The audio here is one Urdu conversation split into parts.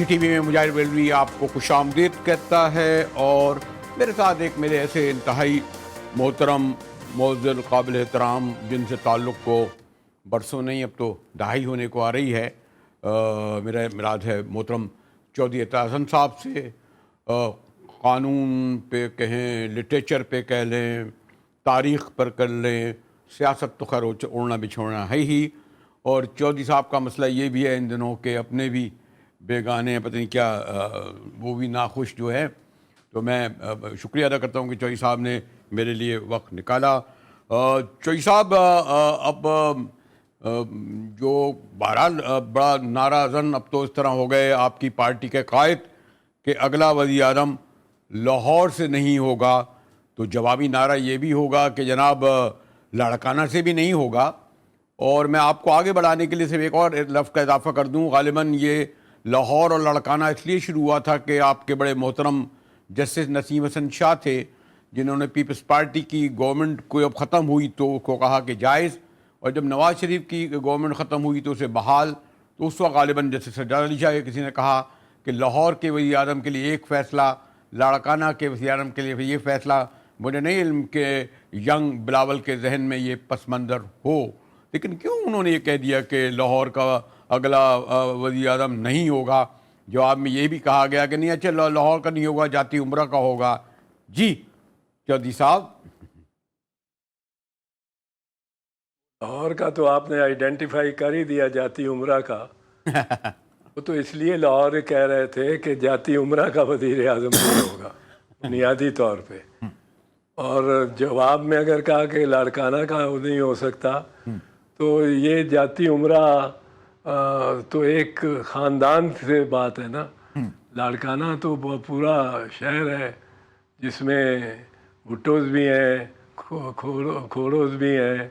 ٹی وی میں مجاہد بریلوی آپ کو خوش آمدید کہتا ہے، اور میرے ساتھ ایک میرے ایسے انتہائی محترم معزز قابل احترام جن سے تعلق کو برسوں نہیں اب تو دہائی ہونے کو آ رہی ہے، میرا مراد ہے محترم چودھری اعتراض حسن صاحب سے۔ قانون پہ کہیں، لٹریچر پہ کہہ لیں، تاریخ پر کر لیں، سیاست تو خیر اڑنا بچھوڑنا ہے ہی، اور چودھری صاحب کا مسئلہ یہ بھی ہے ان دنوں کہ اپنے بھی بیگانے پتہ نہیں کیا وہ بھی ناخوش جو ہے، تو میں شکریہ ادا کرتا ہوں کہ چودھری صاحب نے میرے لیے وقت نکالا۔ چودھری صاحب اب جو بہرحال بڑا نعرہ زن اب تو اس طرح ہو گئے آپ کی پارٹی کے قائد کہ اگلا وزیر اعظم لاہور سے نہیں ہوگا، تو جوابی نعرہ یہ بھی ہوگا کہ جناب لاڑکانہ سے بھی نہیں ہوگا۔ اور میں آپ کو آگے بڑھانے کے لیے صرف ایک اور لفظ کا اضافہ کر دوں، غالباً یہ لاہور اور لاڑکانہ اس لیے شروع ہوا تھا کہ آپ کے بڑے محترم جسٹس نسیم حسن شاہ تھے، جنہوں نے پیپلز پارٹی کی گورنمنٹ کو اب ختم ہوئی تو اس کو کہا کہ جائز، اور جب نواز شریف کی گورنمنٹ ختم ہوئی تو اسے بحال، تو اس وقت غالباً جیسے سجاد علی شاہ کسی نے کہا کہ لاہور کے وزیر اعظم کے لیے ایک فیصلہ، لاڑکانہ کے وزیر اعظم کے لیے یہ فیصلہ۔ مجھے نہیں علم کہ ینگ بلاول کے ذہن میں یہ پس منظر ہو، لیکن کیوں انہوں نے یہ کہہ دیا کہ لاہور کا اگلا وزیر اعظم نہیں ہوگا؟ جواب میں یہ بھی کہا گیا کہ نہیں اچھا لاہور کا نہیں ہوگا، جاتی عمرہ کا ہوگا۔ جی چودھری صاحب۔ لاہور کا تو آپ نے آئیڈینٹیفائی کر ہی دیا، جاتی عمرہ کا۔ وہ تو اس لیے لاہور کہہ رہے تھے کہ جاتی عمرہ کا وزیر اعظم نہیں ہوگا بنیادی طور پہ، اور جواب میں اگر کہا کہ لاڑکانہ کا نہیں ہو سکتا، تو یہ جاتی عمرہ تو ایک خاندان سے بات ہے نا۔ لاڑکانہ تو پورا شہر ہے جس میں بھٹوز بھی ہیں، کھوڑوز بھی ہیں،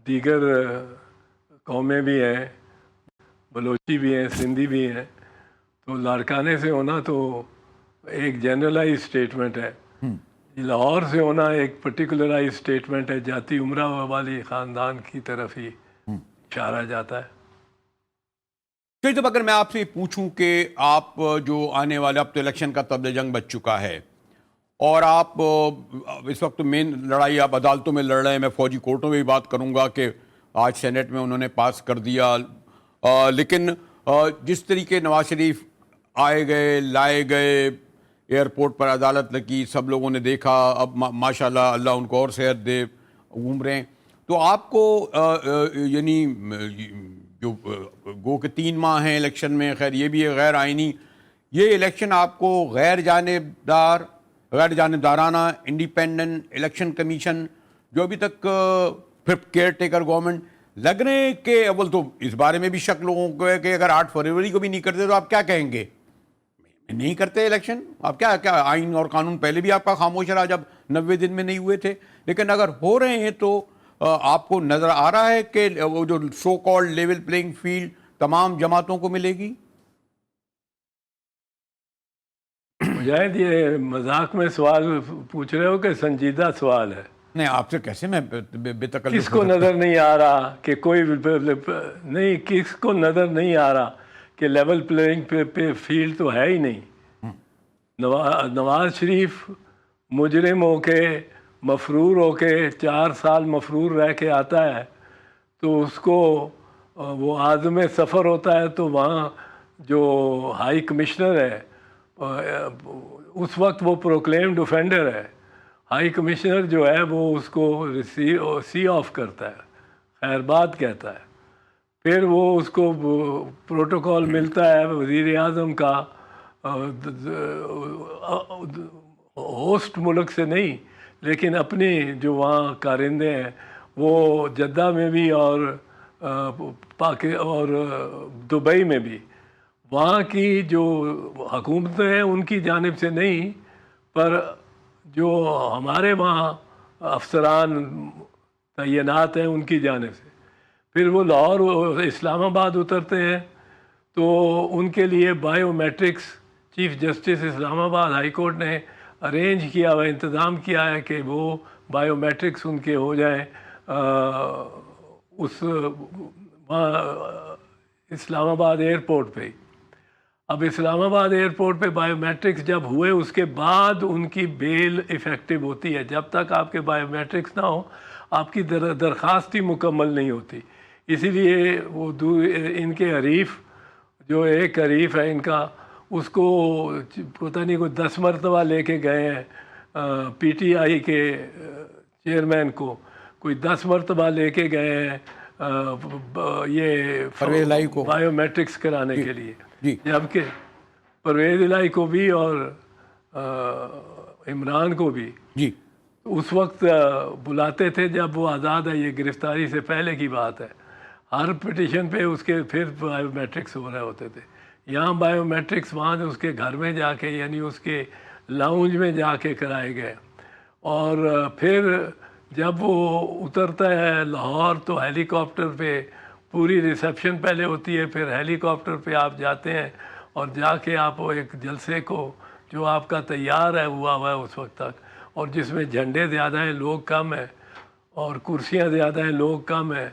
دیگر قومیں بھی ہیں، بلوچی بھی ہیں، سندھی بھی ہیں، تو لاڑکانے سے ہونا تو ایک جنرلائز اسٹیٹمنٹ ہے، لاہور سے ہونا ایک پرٹیکولرائز اسٹیٹمنٹ ہے، جاتی عمرہ والی خاندان کی طرف ہی اشارہ جاتا ہے۔ تو جب اگر میں آپ سے پوچھوں کہ آپ جو آنے والے اب تو الیکشن کا طبل جنگ بچ چکا ہے، اور آپ اس وقت مین لڑائی آپ عدالتوں میں لڑ رہے ہیں، میں فوجی کورٹوں میں بھی بات کروں گا کہ آج سینیٹ میں انہوں نے پاس کر دیا، لیکن جس طریقے نواز شریف آئے گئے، لائے گئے، ایئرپورٹ پر عدالت لگی، سب لوگوں نے دیکھا، اب ماشاءاللہ اللہ ان کو اور صحت دے، گھوم رہے ہیں، تو آپ کو یعنی جو گو کہ 3 ماہ ہیں الیکشن میں، خیر یہ بھی ہے غیر آئینی، یہ الیکشن آپ کو غیر جانبدارانہ انڈیپینڈنٹ الیکشن کمیشن جو ابھی تک پھر کیئر ٹیکر گورنمنٹ لگ رہے ہیں کہ اول تو اس بارے میں بھی شک لوگوں کو ہے کہ اگر 8 فروری کو بھی نہیں کرتے تو آپ کیا کہیں گے؟ نہیں کرتے الیکشن، آپ کیا آئین اور قانون پہلے بھی آپ کا خاموش رہا جب 90 دن میں نہیں ہوئے تھے، لیکن اگر ہو رہے ہیں تو آپ کو نظر آ رہا ہے کہ وہ جو so called level playing field تمام جماعتوں کو ملے گی؟ مجاہد یہ مذاق میں سوال پوچھ رہے ہو کہ سنجیدہ سوال ہے؟ نہیں آپ سے کیسے میں بے تکلف کس کو نظر نہیں آ رہا کہ کوئی نہیں، کس کو نظر نہیں آ رہا کہ لیول پلینگ پہ فیلڈ تو ہے ہی نہیں؟ نواز شریف مجرم ہو کے، مفرور ہو کے، 4 سال مفرور رہ کے آتا ہے، تو اس کو وہ عازم سفر ہوتا ہے، تو وہاں جو ہائی کمشنر ہے اس وقت وہ پروکلیمڈ اوفینڈر ہے، ہائی کمشنر جو ہے وہ اس کو سی آف کرتا ہے، خیر بات کہتا ہے، پھر وہ اس کو پروٹوکول ملتا ہے وزیر اعظم کا، ہوسٹ ملک سے نہیں لیکن اپنے جو وہاں کارندے ہیں، وہ جدہ میں بھی اور دبئی میں بھی، وہاں کی جو حکومتیں ہیں ان کی جانب سے نہیں، پر جو ہمارے وہاں افسران تعینات ہیں ان کی جانب سے، پھر وہ لاہور اور اسلام آباد اترتے ہیں، تو ان کے لیے بائیو میٹرکس چیف جسٹس اسلام آباد ہائی کورٹ نے ارینج کیا ہوا، انتظام کیا ہے کہ وہ بائیو میٹرکس ان کے ہو جائیں اس اسلام آباد ایئرپورٹ پہ ہی۔ اب اسلام آباد ایئرپورٹ پہ بائیو میٹرکس جب ہوئے اس کے بعد ان کی بیل افیکٹو ہوتی ہے. جب تک آپ کے بائیو میٹرکس نہ ہو آپ کی درخواست ہی مکمل نہیں ہوتی. اسی لیے وہ ان کے حریف جو ایک حریف ہے ان کا, اس کو پتہ نہیں کوئی 10 مرتبہ لے کے گئے ہیں پی ٹی آئی کے چیئرمین کو, کوئی 10 مرتبہ لے کے گئے ہیں یہ پرویز الہی کو بائیو میٹرکس کرانے کے لیے. جی جبکہ پرویز الہی کو بھی اور عمران کو بھی جی اس وقت بلاتے تھے جب وہ آزاد ہے, یہ گرفتاری سے پہلے کی بات ہے. ہر پٹیشن پہ اس کے پھر بائیو میٹرکس ہو رہے ہوتے تھے. یہاں بائیو میٹرکس وہاں اس کے گھر میں جا کے یعنی اس کے لاؤنج میں جا کے کرائے گئے. اور پھر جب وہ اترتا ہے لاہور تو ہیلی کاپٹر پہ پوری ریسیپشن پہلے ہوتی ہے, پھر ہیلی کاپٹر پہ آپ جاتے ہیں اور جا کے آپ وہ ایک جلسے کو جو آپ کا تیار ہے ہوا ہے اس وقت تک, اور جس میں جھنڈے زیادہ ہیں لوگ کم ہیں اور کرسیاں زیادہ ہیں لوگ کم ہیں,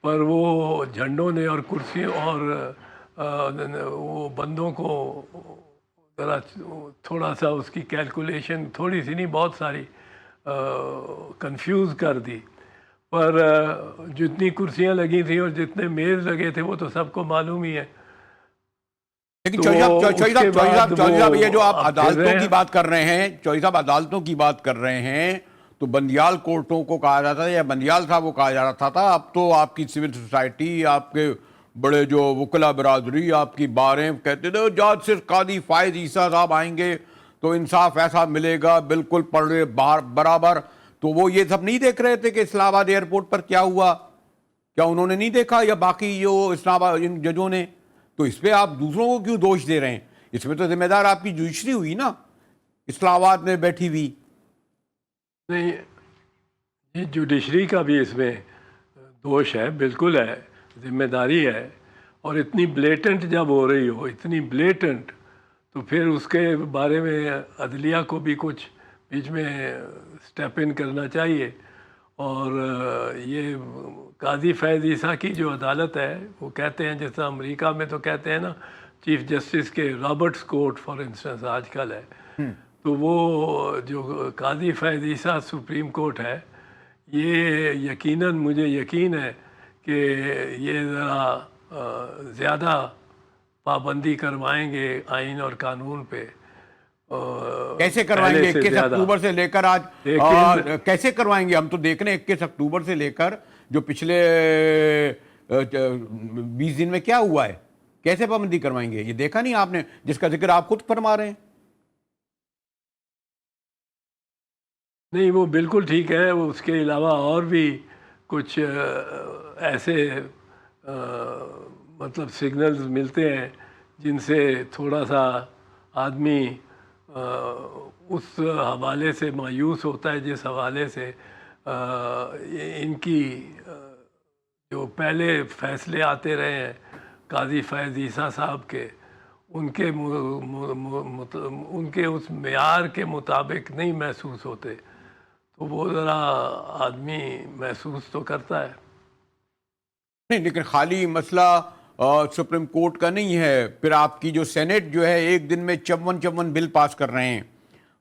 پر وہ جھنڈوں نے اور کرسیوں اور وہ بندوں کو ذرا تھوڑا سا اس کی کیلکولیشن تھوڑی سی نہیں بہت ساری کنفیوز کر دی. پر جتنی کرسیاں لگی تھیں اور جتنے میز لگے تھے وہ تو سب کو معلوم ہی ہے. لیکن چوہدری صاحب یہ جو آپ عدالتوں کی بات کر رہے ہیں, چوہدری صاحب عدالتوں کی بات کر رہے ہیں تو بندیال کورٹوں کو کہا جاتا تھا یا بندیال صاحب کو کہا جاتا تھا. اب تو آپ کی سول سوسائٹی, آپ کے بڑے جو وکلا برادری, آپ کی باریں کہتے تھے جج صرف قاضی فائز عیسیٰ صاحب آئیں گے تو انصاف ایسا ملے گا بالکل پڑھے برابر. تو وہ یہ سب نہیں دیکھ رہے تھے کہ اسلام آباد ایئرپورٹ پر کیا ہوا؟ کیا انہوں نے نہیں دیکھا یا باقی جو اسلام آباد ان ججوں نے؟ تو اس پہ آپ دوسروں کو کیوں دوش دے رہے ہیں؟ اس میں تو ذمہ دار آپ کی جوڈیشری ہوئی نا, اسلام آباد میں بیٹھی ہوئی. نہیں, یہ جوڈیشری کا بھی اس میں دوش ہے, بالکل ہے, ذمہ داری ہے. اور اتنی بلیٹنٹ جب ہو رہی ہو, اتنی بلیٹنٹ, تو پھر اس کے بارے میں عدلیہ کو بھی کچھ بیچ میں سٹیپ ان کرنا چاہیے. اور یہ قاضی فیض عیسیٰ کی جو عدالت ہے وہ کہتے ہیں, جس طرح امریکہ میں تو کہتے ہیں نا چیف جسٹس کے رابرٹس کورٹ فار انسٹنس آج کل ہے, تو وہ جو قاضی فیض عیسیٰ سپریم کورٹ ہے, یہ یقیناً مجھے یقین ہے کہ یہ ذرا زیادہ پابندی کروائیں گے آئین اور قانون پہ. کیسے کروائیں گے؟ 21 اکتوبر سے لے کر آج کیسے کروائیں گے؟ ہم تو دیکھ رہے ہیں 21 اکتوبر سے لے کر جو پچھلے 20 دن میں کیا ہوا ہے, کیسے پابندی کروائیں گے؟ یہ دیکھا نہیں آپ نے جس کا ذکر آپ خود فرما رہے ہیں؟ نہیں, وہ بالکل ٹھیک ہے. اس کے علاوہ اور بھی کچھ ایسے مطلب سگنلز ملتے ہیں جن سے تھوڑا سا آدمی اس حوالے سے مایوس ہوتا ہے جس حوالے سے ان کی جو پہلے فیصلے آتے رہے ہیں قاضی فیض عیسیٰ صاحب کے, ان کے اس معیار کے مطابق نہیں محسوس ہوتے, تو وہ ذرا آدمی محسوس تو کرتا ہے. نہیں, لیکن خالی مسئلہ سپریم کورٹ کا نہیں ہے. پھر آپ کی جو سینٹ جو ہے ایک دن میں 54 بل پاس کر رہے ہیں.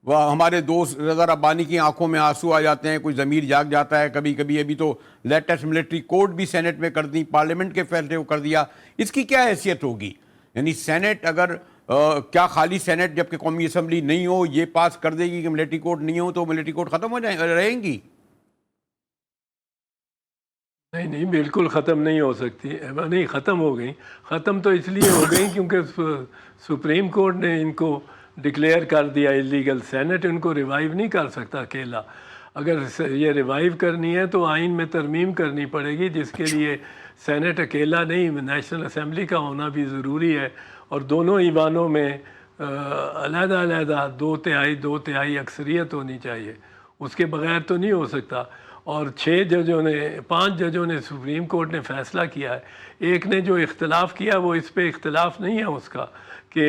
وہ ہمارے دوست رضا ربانی کی آنکھوں میں آنسو آ جاتے ہیں, کوئی ضمیر جاگ جاتا ہے کبھی کبھی. ابھی تو لیٹسٹ ملٹری کوڈ بھی سینٹ میں کر دی, پارلیمنٹ کے فیصلے کو کر دیا. اس کی کیا حیثیت ہوگی؟ یعنی سینٹ اگر کیا خالی سینٹ جبکہ قومی اسمبلی نہیں ہو یہ پاس کر دے گی کہ ملٹری کوڈ نہیں ہو تو ملٹری کوڈ ختم ہو رہیں گی؟ نہیں, بالکل ختم نہیں ہو سکتی. نہیں, ختم ہو گئی. ختم تو اس لیے ہو گئی کیونکہ سپریم کورٹ نے ان کو ڈکلیئر کر دیا اللیگل. سینٹ ان کو ریوائیو نہیں کر سکتا اکیلا. اگر یہ ریوائیو کرنی ہے تو آئین میں ترمیم کرنی پڑے گی, جس کے لیے سینٹ اکیلا نہیں, نیشنل اسمبلی کا ہونا بھی ضروری ہے. اور دونوں ایوانوں میں علیحدہ علیحدہ 2/3 اکثریت ہونی چاہیے. اس کے بغیر تو نہیں ہو سکتا. اور 5 ججوں نے سپریم کورٹ نے فیصلہ کیا ہے. ایک نے جو اختلاف کیا وہ اس پہ اختلاف نہیں ہے اس کا کہ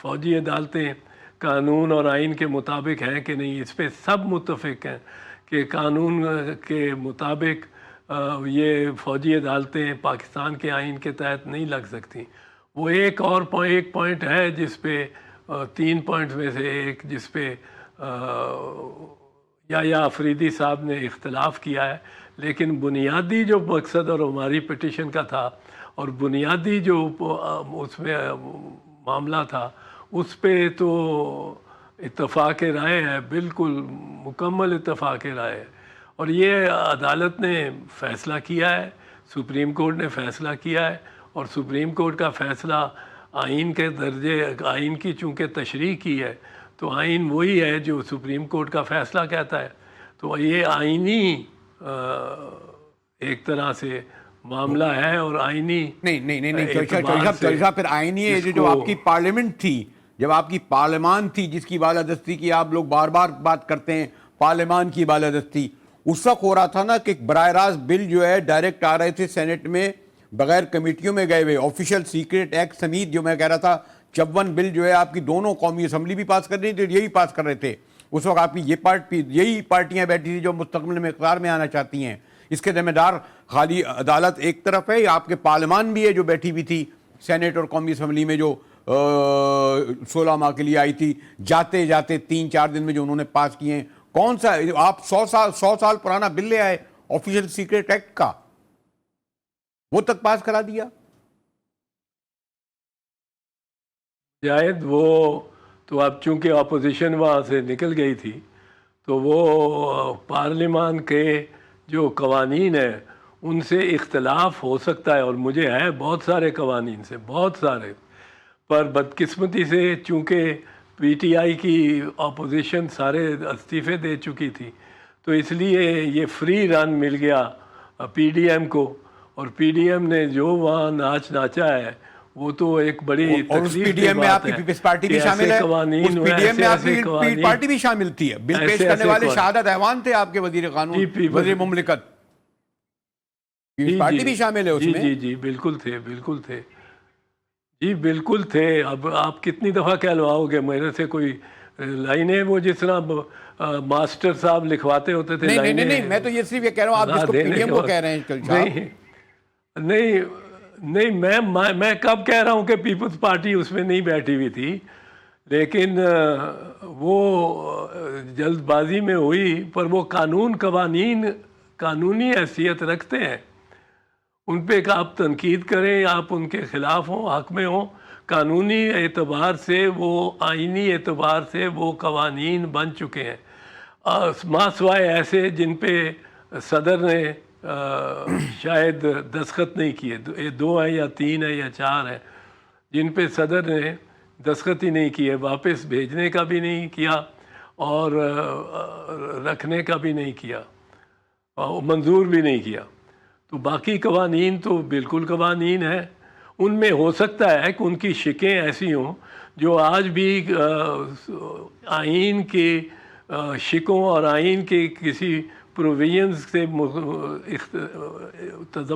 فوجی عدالتیں قانون اور آئین کے مطابق ہیں کہ نہیں. اس پہ سب متفق ہیں کہ قانون کے مطابق یہ فوجی عدالتیں پاکستان کے آئین کے تحت نہیں لگ سکتی. وہ ایک پوائنٹ ہے جس پہ 3 پوائنٹ میں سے ایک جس پہ یا افریدی صاحب نے اختلاف کیا ہے، لیکن بنیادی جو مقصد اور ہماری پٹیشن کا تھا اور بنیادی جو اس میں معاملہ تھا اس پہ تو اتفاق رائے ہے، بالکل مکمل اتفاق رائے ہے، اور یہ عدالت نے فیصلہ کیا ہے، سپریم کورٹ نے فیصلہ کیا ہے، اور سپریم کورٹ کا فیصلہ آئین کے درجے، آئین کی چونکہ تشریح کی ہے تو آئین وہی ہے جو سپریم کورٹ کا فیصلہ کہتا ہے، تو یہ آئینی ایک طرح سے معاملہ ہے، اور آئینی چوہدری صاحب پھر آئینی ہے جو آپ کی پارلیمنٹ تھی، جب آپ کی پارلیمان تھی جس کی بالادستی کی آپ لوگ بار بار بات کرتے ہیں، پارلیمان کی بالادستی، اس وقت ہو رہا تھا نا کہ براہ راست بل جو ہے ڈائریکٹ آ رہے تھے سینٹ میں بغیر کمیٹیوں میں گئے ہوئے، آفیشل سیکریٹ ایکٹ سمیت، جو میں کہہ رہا تھا 54 بل جو ہے آپ کی دونوں قومی اسمبلی بھی پاس کر رہی تھی، یہی پاس کر رہے تھے اس وقت آپ کی یہی پارٹیاں بیٹھی تھی جو مستقبل میں اقتدار میں آنا چاہتی ہیں۔ اس کے ذمہ دار خالی عدالت ایک طرف ہے، آپ کے پارلیمان بھی ہے جو بیٹھی ہوئی تھی سینٹ اور قومی اسمبلی میں، جو 16 ماہ کے لیے آئی تھی، جاتے جاتے 3-4 دن میں جو انہوں نے پاس کیے ہیں۔ کون سا آپ 100 سال پرانا بل لے آئے آفیشل سیکریٹ ایکٹ کا، وہ تک پاس کرا دیا۔ شاید وہ تو اب چونکہ اپوزیشن وہاں سے نکل گئی تھی تو وہ پارلیمان کے جو قوانین ہیں ان سے اختلاف ہو سکتا ہے، اور مجھے ہے بہت سارے قوانین سے، بہت سارے، پر بدقسمتی سے چونکہ پی ٹی آئی کی اپوزیشن سارے استعفے دے چکی تھی تو اس لیے یہ فری رن مل گیا پی ڈی ایم کو، اور پی ڈی ایم نے جو وہاں ناچ ناچا ہے وہ تو ایک بڑی تکلیف کی بات ہے۔ پی ڈی ایم میں آپ کی پیپلز پارٹی بھی شامل ہے، اس پی ڈی ایم میں آپ کی پارٹی بھی شامل تھی، بل پیش کرنے والے شہادت ایوان تھے آپ کے وزیر قانون، وزیر مملکت، پیپلز پارٹی بھی شامل ہے اس میں۔ جی بالکل تھے، بالکل تھے، جی بالکل تھے۔ اب آپ کتنی دفعہ کہلواؤ گے میرے سے کوئی لائنیں، وہ جس طرح ماسٹر صاحب لکھواتے ہوتے تھے لائنیں۔ نہیں، میں تو یہ صرف یہ کہہ رہا ہوں، آپ جس کو پی ڈی ایم کو کہہ رہے ہیں۔ نہیں میں کب کہہ رہا ہوں کہ پیپلز پارٹی اس میں نہیں بیٹھی ہوئی تھی، لیکن وہ جلد بازی میں ہوئی، پر وہ قانونی حیثیت رکھتے ہیں، ان پہ آپ تنقید کریں، آپ ان کے خلاف ہوں، حق میں ہوں، قانونی اعتبار سے وہ، آئینی اعتبار سے وہ قوانین بن چکے ہیں، ماں سوائے ایسے جن پہ صدر نے شاید دستخط نہیں کیے، 2 ہیں یا 3 ہیں یا 4 ہیں جن پہ صدر نے دستخط ہی نہیں کیے، واپس بھیجنے کا بھی نہیں کیا اور رکھنے کا بھی نہیں کیا، منظور بھی نہیں کیا۔ تو باقی قوانین تو بالکل قوانین ہیں، ان میں ہو سکتا ہے کہ ان کی شکیں ایسی ہوں جو آج بھی آئین کے شکوں اور آئین کے کسی پروویژنز سے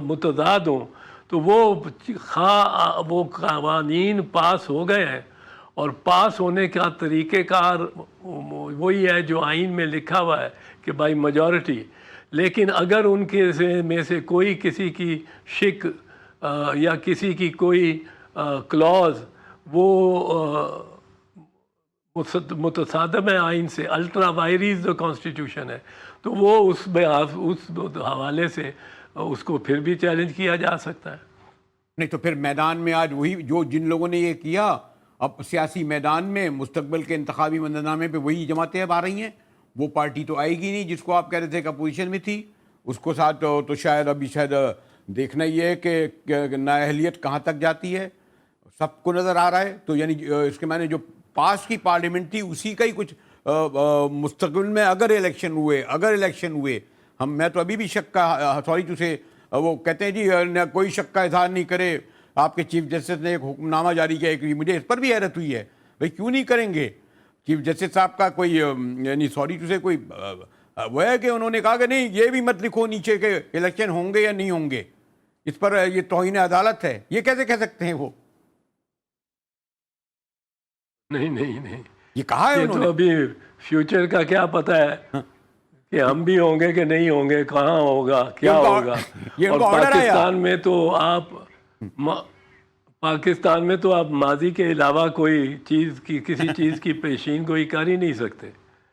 متضاد ہوں، تو وہ قوانین پاس ہو گئے ہیں، اور پاس ہونے کا طریقہ کار وہی ہے جو آئین میں لکھا ہوا ہے کہ بائی میجورٹی، لیکن اگر ان کے میں سے کوئی کسی کی شک یا کسی کی کوئی کلوز وہ متصادم ہے آئین سے، الٹرا وائریز جو کانسٹیٹیوشن ہے، تو وہ اس حوالے سے اس کو پھر بھی چیلنج کیا جا سکتا ہے۔ نہیں تو پھر میدان میں آج وہی جو جن لوگوں نے یہ کیا، اب سیاسی میدان میں مستقبل کے انتخابی منظرنامے پہ وہی جماعتیں اب آ رہی ہیں، وہ پارٹی تو آئے گی نہیں جس کو آپ کہہ رہے تھے کہ اپوزیشن میں تھی، اس کو ساتھ تو شاید ابھی دیکھنا یہ ہے کہ نااہلیت کہاں تک جاتی ہے، سب کو نظر آ رہا ہے۔ تو یعنی اس کے معنی جو پاس کی پارلیمنٹ تھی اسی کا ہی کچھ مستقبل میں اگر الیکشن ہوئے میں تو ابھی بھی شک کا سوری ٹو سے وہ کہتے ہیں جی کوئی شک کا اظہار نہیں کرے، آپ کے چیف جسٹس نے ایک حکم نامہ جاری کیا، مجھے اس پر بھی حیرت ہوئی ہے، بھائی کیوں نہیں کریں گے چیف جسٹس صاحب کا کوئی یعنی سوری ٹو سے کوئی وہ ہے کہ انہوں نے کہا کہ نہیں یہ بھی مت لکھو نیچے کہ الیکشن ہوں گے یا نہیں ہوں گے، اس پر یہ توہین عدالت ہے، یہ کیسے کہہ سکتے ہیں وہ؟ نہیں یہ کہا ہے انہوں نے۔ تو ابھی فیوچر کا کیا پتہ ہے کہ ہم بھی ہوں گے کہ نہیں ہوں گے، کہاں ہوگا، کیا ہوگا۔ اور پاکستان میں تو آپ پاکستان میں تو آپ ماضی کے علاوہ کوئی چیز کی کسی چیز کی پیشین گوئی کر ہی نہیں سکتے.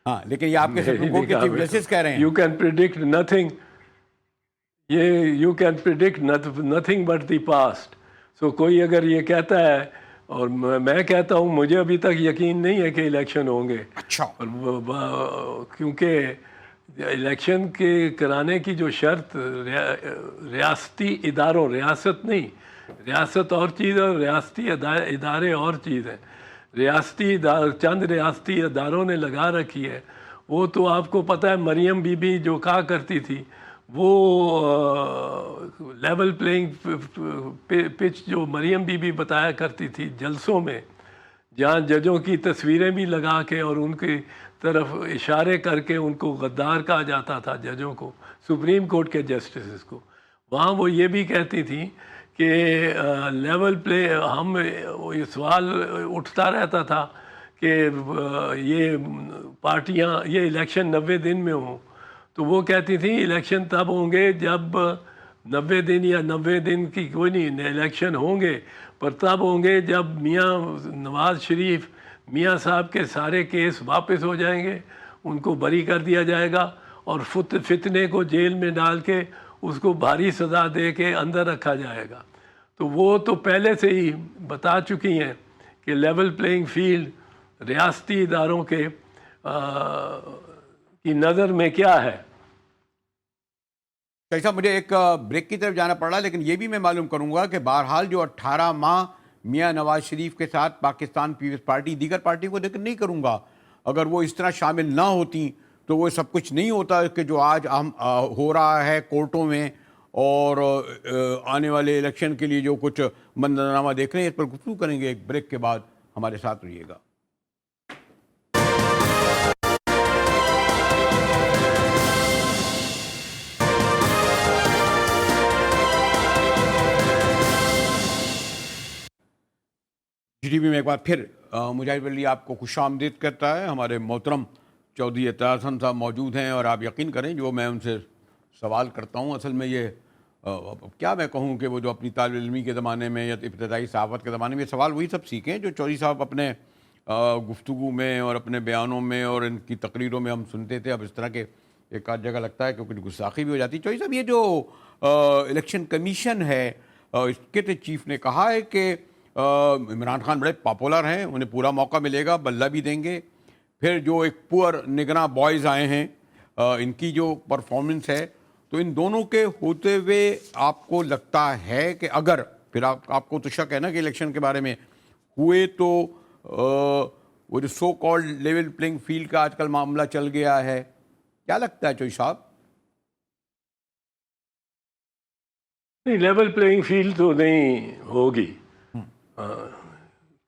ہاں لیکن یہ آپ کے سپریم کورٹ کے چیف جسٹس کہہ رہے ہیں. یو کین پریڈکٹ نتھنگ، یہ you can predict nothing but the past. سو کوئی اگر یہ کہتا ہے، اور میں کہتا ہوں مجھے ابھی تک یقین نہیں ہے کہ الیکشن ہوں گے. اچھا. کیونکہ الیکشن کے کرانے کی جو شرط ریاستی اداروں، ریاست نہیں، ریاست اور چیز ہے اور ریاستی ادارے اور چیز ہیں. چند ریاستی اداروں نے لگا رکھی ہے. وہ تو آپ کو پتہ ہے مریم بی بی جو کہا کرتی تھی، وہ لیول پلینگ پچ جو مریم بی بی بتایا کرتی تھی جلسوں میں، جہاں ججوں کی تصویریں بھی لگا کے اور ان کی طرف اشارے کر کے ان کو غدار کہا جاتا تھا ججوں کو، سپریم کورٹ کے جسٹسز کو. وہاں وہ یہ بھی کہتی تھی کہ لیول پلے، ہم یہ سوال اٹھتا رہتا تھا کہ یہ پارٹیاں، یہ الیکشن 90 دن میں ہوں، تو وہ کہتی تھیں الیکشن تب ہوں گے جب 90 دن یا 90 دن کی کوئی نہیں، الیکشن ہوں گے پر تب ہوں گے جب میاں نواز شریف میاں صاحب کے سارے کیس واپس ہو جائیں گے، ان کو بری کر دیا جائے گا اور فتنے کو جیل میں ڈال کے اس کو بھاری سزا دے کے اندر رکھا جائے گا. تو وہ تو پہلے سے ہی بتا چکی ہیں کہ لیول پلینگ فیلڈ ریاستی اداروں کے کی نظر میں کیا ہے. صاحب مجھے ایک بریک کی طرف جانا پڑ رہا، لیکن یہ بھی میں معلوم کروں گا کہ بہرحال جو 18 ماہ میاں نواز شریف کے ساتھ پاکستان پیپلز پارٹی، دیگر پارٹی کو ذکر نہیں کروں گا، اگر وہ اس طرح شامل نہ ہوتی تو وہ سب کچھ نہیں ہوتا کہ جو آج ہم ہو رہا ہے کورٹوں میں اور آنے والے الیکشن کے لیے جو کچھ منظرنامہ دیکھ رہے ہیں. اس پر گفتگو کریں گے ایک بریک کے بعد. ہمارے ساتھ رہیے گا. جی ٹی وی میں ایک بار پھر مجاہد ولی آپ کو خوش آمدید کرتا ہے. ہمارے محترم چودھری اعتراض حسن صاحب موجود ہیں اور آپ یقین کریں جو میں ان سے سوال کرتا ہوں اصل میں یہ کیا میں کہوں کہ وہ جو اپنی طالب علمی کے زمانے میں یا ابتدائی صحافت کے زمانے میں یہ سوال وہی سب سیکھیں جو چودھری صاحب اپنے گفتگو میں اور اپنے بیانوں میں اور ان کی تقریروں میں ہم سنتے تھے. اب اس طرح کے ایک آدھ جگہ لگتا ہے کہ کچھ گستاخی بھی ہو جاتی ہے. چودھری صاحب یہ جو الیکشن کمیشن ہے اس کے چیف نے کہا ہے کہ عمران خان بڑے پاپولر ہیں، انہیں پورا موقع ملے گا، بلہ بھی دیں گے. پھر جو ایک پور نگراں بوائز آئے ہیں ان کی جو پرفارمنس ہے، تو ان دونوں کے ہوتے ہوئے آپ کو لگتا ہے کہ اگر پھر آپ کو تو شک ہے نا کہ الیکشن کے بارے میں ہوئے تو وہ جو so called level playing field کا آج کل معاملہ چل گیا ہے، کیا لگتا ہے چودھری صاحب؟ نہیں، لیول پلینگ فیلڈ تو نہیں ہوگی.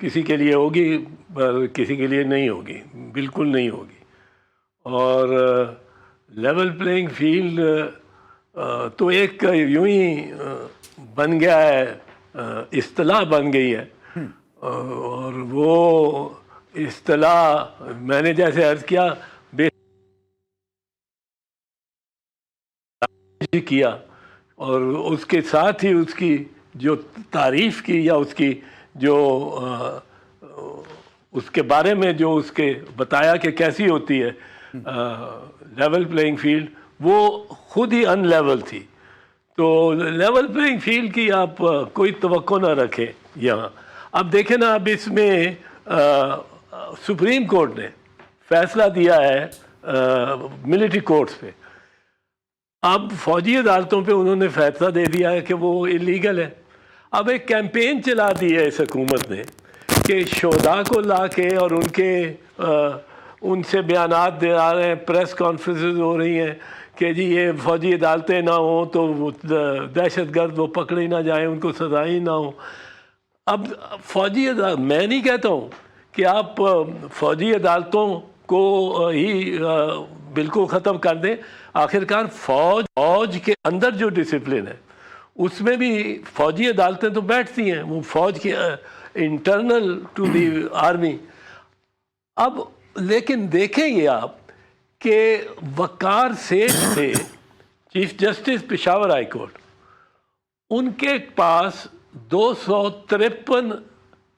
کسی کے لیے ہوگی پر کسی کے لیے نہیں ہوگی، بالکل نہیں ہوگی. اور لیول پلینگ فیلڈ تو ایک یوں ہی بن گیا ہے، اصطلاح بن گئی ہے. اور وہ اصطلاح میں نے جیسے عرض کیا اور اس کے ساتھ ہی اس کی جو تعریف کی یا اس کی جو اس کے بارے میں جو اس کے بتایا کہ کیسی ہوتی ہے لیول پلینگ فیلڈ، وہ خود ہی ان لیول تھی. تو لیول پلینگ فیلڈ کی آپ کوئی توقع نہ رکھیں یہاں. اب دیکھیں نا، اب اس میں سپریم کورٹ نے فیصلہ دیا ہے ملٹری کورٹس پہ. اب فوجی عدالتوں پہ انہوں نے فیصلہ دے دیا ہے کہ وہ اللیگل ہے. اب ایک کیمپین چلا دی ہے اس حکومت نے کہ شہداء کو لا کے اور ان سے بیانات دے آ رہے ہیں، پریس کانفرنسز ہو رہی ہیں کہ جی یہ فوجی عدالتیں نہ ہوں تو دہشت گرد وہ پکڑے نہ جائیں، ان کو سزائیں نہ ہوں. اب فوجی میں نہیں کہتا ہوں کہ آپ فوجی عدالتوں کو ہی بالکل ختم کر دیں. آخرکار فوج کے اندر جو ڈسپلن ہے اس میں بھی فوجی عدالتیں تو بیٹھتی ہیں، وہ فوج کے انٹرنل ٹو دی آرمی. اب لیکن دیکھیں گے آپ کہ وقار سیٹھ تھے chief justice Peshawar high court, ان کے پاس 253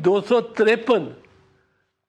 253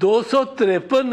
253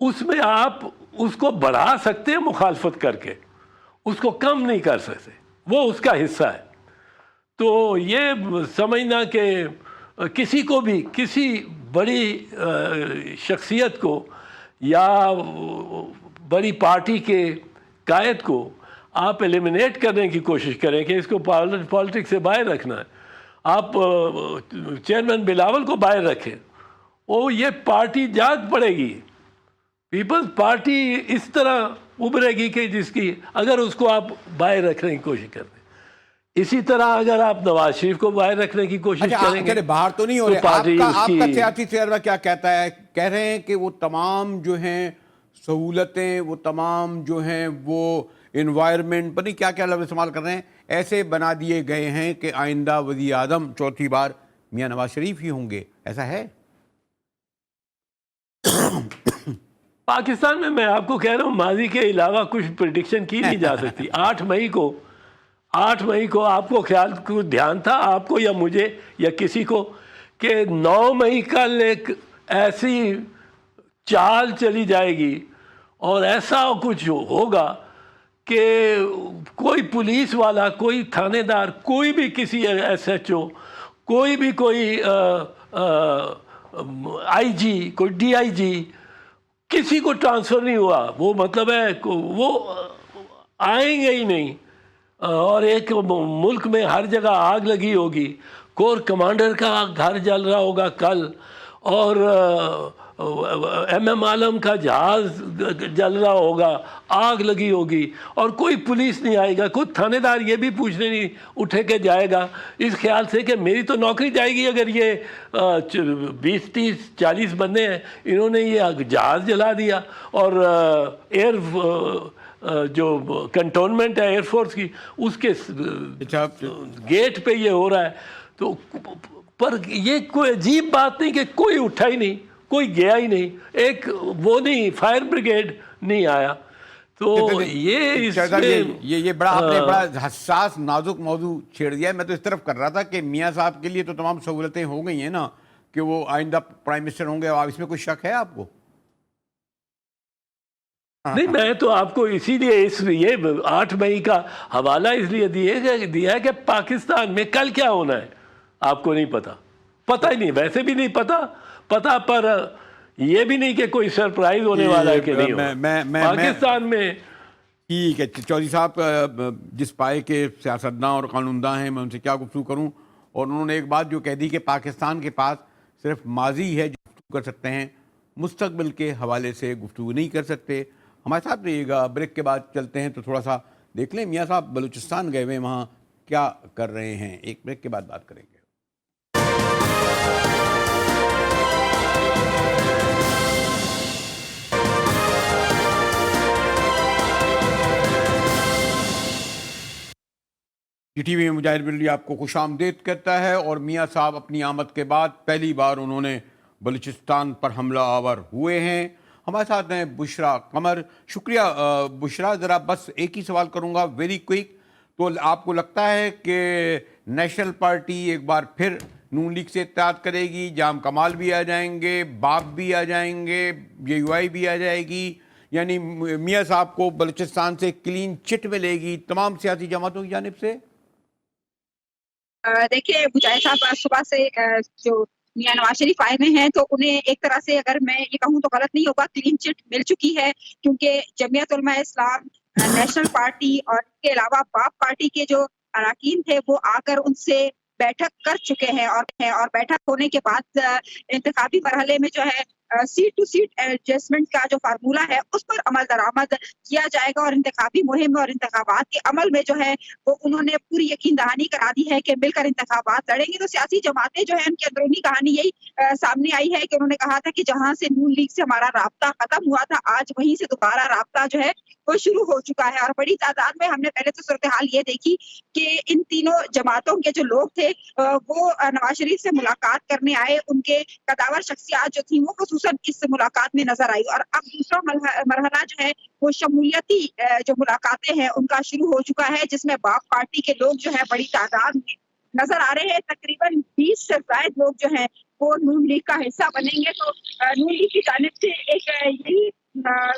اس میں آپ اس کو بڑھا سکتے ہیں مخالفت کر کے، اس کو کم نہیں کر سکتے، وہ اس کا حصہ ہے۔ تو یہ سمجھنا کہ کسی کو بھی، کسی بڑی شخصیت کو یا بڑی پارٹی کے قائد کو آپ ایلیمنیٹ کرنے کی کوشش کریں کہ اس کو پالیٹکس سے باہر رکھنا ہے، آپ چیئرمین بلاول کو باہر رکھیں، وہ یہ پارٹی جاگ پڑے گی، پیپلز پارٹی اس طرح ابھرے گی کہ جس کی اگر اس کو آپ باہر رکھنے کی کوشش کرتے ہیں۔ اسی طرح اگر آپ نواز شریف کو باہر رکھنے کی کوشش کریں گے، باہر تو نہیں ہو رہے، پارٹی آپ اس کا کی سیاسی تجربہ کیا کہتا ہے؟ کہہ رہے ہیں کہ وہ تمام جو ہیں سہولتیں، وہ تمام جو ہیں وہ انوائرمنٹ، پتہ نہیں کیا کیا لفظ استعمال کر رہے ہیں، ایسے بنا دیے گئے ہیں کہ آئندہ وزیر اعظم چوتھی بار میاں نواز شریف ہی ہوں گے، ایسا ہے؟ پاکستان میں آپ کو کہہ رہا ہوں ماضی کے علاوہ کچھ پریڈکشن کی نہیں جا سکتی۔ 8 مئی کو آپ کو خیال کو دھیان تھا، آپ کو یا مجھے یا کسی کو، کہ 9 مئی کل ایک ایسی چال چلی جائے گی اور ایسا کچھ ہوگا کہ کوئی پولیس والا، کوئی تھانے دار، کوئی بھی کسی ایس ایچ او، کوئی بھی کوئی آئی جی، کوئی ڈی آئی جی، کسی کو ٹرانسفر نہیں ہوا۔ وہ مطلب ہے وہ آئیں گے ہی نہیں، اور ایک ملک میں ہر جگہ آگ لگی ہوگی، کور کمانڈر کا گھر جل رہا ہوگا کل، اور ایم ایم عالم کا جہاز جل رہا ہوگا، آگ لگی ہوگی، اور کوئی پولیس نہیں آئے گا، کوئی تھانے دار یہ بھی پوچھنے نہیں اٹھے کے جائے گا اس خیال سے کہ میری تو نوکری جائے گی اگر یہ 20 30 40 بندے ہیں، انہوں نے یہ جہاز جلا دیا، اور جو کنٹونمنٹ ہے ایئر فورس کی، اس کے گیٹ پہ یہ ہو رہا ہے۔ تو پر یہ کوئی عجیب بات نہیں کہ کوئی اٹھا ہی نہیں، کوئی گیا ہی نہیں، ایک وہ نہیں، فائر بریگیڈ نہیں آیا۔ تو یہ اس میں یہ بڑا آپ نے بڑا حساس نازک موضوع چھیڑ دیا ہے۔ میں تو اس طرف کر رہا تھا کہ میاں صاحب کے لیے تو تمام سہولتیں ہو گئی ہیں نا، کہ وہ آئندہ پرائم منسٹر ہوں گے، اور اس میں کوئی شک ہے آپ کو؟ نہیں، میں تو آپ کو اسی لیے یہ 8 مئی کا حوالہ اس لیے دیا ہے کہ پاکستان میں کل کیا ہونا ہے آپ کو نہیں پتا، پتہ ہی نہیں، ویسے بھی نہیں پتا، پر یہ بھی نہیں کہ کوئی سرپرائز ہونے والا ہے کہ نہیں ہوگا پاکستان میں۔ ٹھیک ہے چودھری صاحب، جس پائے کے سیاستداں اور قانونداں ہیں، میں ان سے کیا گفتگو کروں، اور انہوں نے ایک بات جو کہہ دی کہ پاکستان کے پاس صرف ماضی ہے جو گفتگو کر سکتے ہیں، مستقبل کے حوالے سے گفتگو نہیں کر سکتے۔ ہمارے ساتھ رہیے گا، بریک کے بعد چلتے ہیں تو تھوڑا سا دیکھ لیں میاں صاحب بلوچستان گئے ہوئے ہیں، وہاں کیا کر رہے ہیں، ایک بریک کے بعد بات کریں گے۔ جی ٹی وی میں مجاہد بریلوی آپ کو خوش آمدید کہتا ہے، اور میاں صاحب اپنی آمد کے بعد پہلی بار انہوں نے بلوچستان پر حملہ آور ہوئے ہیں۔ ہمارے ساتھ ہیں بشرا قمر۔ شکریہ بشرا، ذرا بس ایک ہی سوال کروں گا ویری کوئک، تو آپ کو لگتا ہے کہ نیشنل پارٹی ایک بار پھر نون لیگ سے اتحاد کرے گی، جام کمال بھی آ جائیں گے، باپ بھی آ جائیں گے، یو آئی بھی آ جائے گی، یعنی میاں صاحب کو بلوچستان سے کلین چٹ ملے گی تمام سیاسی جماعتوں کی جانب سے؟ دیکھیے مجاہد صاحب صبح سے جو میاں نواز شریف آئے ہوئے ہیں تو انہیں ایک طرح سے اگر میں یہ کہوں تو غلط نہیں ہوگا، کلین چٹ مل چکی ہے، کیونکہ جمعیت علماء اسلام، نیشنل پارٹی اور اس کے علاوہ باپ پارٹی کے جو اراکین تھے وہ آ کر ان سے بیٹھک کر چکے ہیں، اور بیٹھک ہونے کے بعد انتخابی مرحلے میں جو ہے سیٹ ٹو سیٹ ایڈجسٹمنٹ کا جو فارمولہ ہے اس پر عمل درآمد کیا جائے گا، اور انتخابی مہم اور انتخابات کے عمل میں جو ہے وہ انہوں نے پوری یقین دہانی کرا دی ہے کہ مل کر انتخابات لڑیں گے۔ تو سیاسی جماعتیں جو ہیں ان کی اندرونی کہانی یہی سامنے آئی ہے کہ انہوں نے کہا تھا کہ جہاں سے نون لیگ سے ہمارا رابطہ ختم ہوا تھا، آج وہیں سے دوبارہ رابطہ جو ہے وہ شروع ہو چکا ہے، اور بڑی تعداد میں ہم نے پہلے تو صورتحال یہ دیکھی کہ ان تینوں جماعتوں کے جو لوگ تھے وہ نواز شریف سے ملاقات کرنے آئے، ان کے قداور شخصیات جو تھیں وہ خصوصاً اس ملاقات میں نظر آئی، اور اب دوسرا مرحلہ جو ہے وہ شمولیتی جو ملاقاتیں ہیں ان کا شروع ہو چکا ہے، جس میں باپ پارٹی کے لوگ جو ہے بڑی تعداد میں نظر آ رہے ہیں، تقریباً 20 سے زائد لوگ جو ہیں وہ نون لیگ کا حصہ بنیں گے۔ تو نون لیگ کی جانب سے ایک یہی